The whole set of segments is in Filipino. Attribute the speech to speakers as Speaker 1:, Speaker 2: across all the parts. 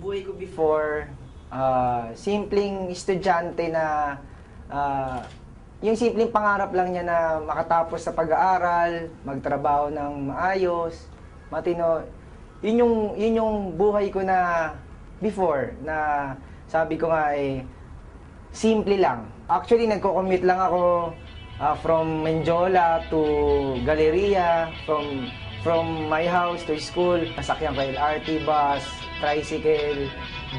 Speaker 1: buhay ko before, simpleng estudyante na yung simpleng pangarap lang niya na makatapos sa pag-aaral, magtrabaho ng maayos, matino. Yun yung buhay ko na before, na sabi ko nga simple lang. Actually, nagko-commute lang ako from Menjola to Galleria, from my house to school. Nasakyan ko LRT, bus, tricycle,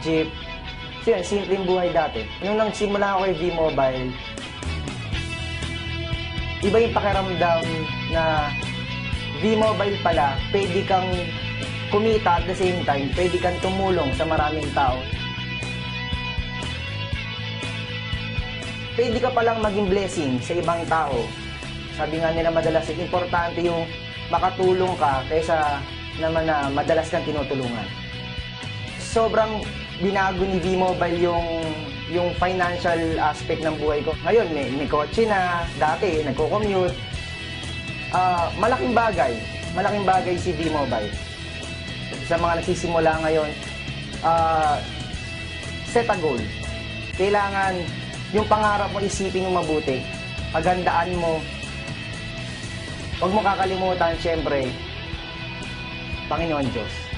Speaker 1: jeep. So yun, simpleng buhay dati. Nung nagsimula ako kay V-Mobile, iba yung pakiramdam na V-Mobile pala, pwede kang kumita at the same time, pwede kang tumulong sa maraming tao. Pwede ka palang maging blessing sa ibang tao. Sabi nga nila madalas, importante yung makatulong ka kaysa naman na madalas kang tinutulungan. Sobrang binago ni V-Mobile yung financial aspect ng buhay ko. Ngayon, may kotse na, dati nagko-commute. Malaking bagay si V-Mobile. Sa mga nagsisimula ngayon, set a goal. Kailangan yung pangarap mo isipin mo mabuti. Paghandaan mo. Huwag mo kakalimutan, syempre, Panginoon Diyos.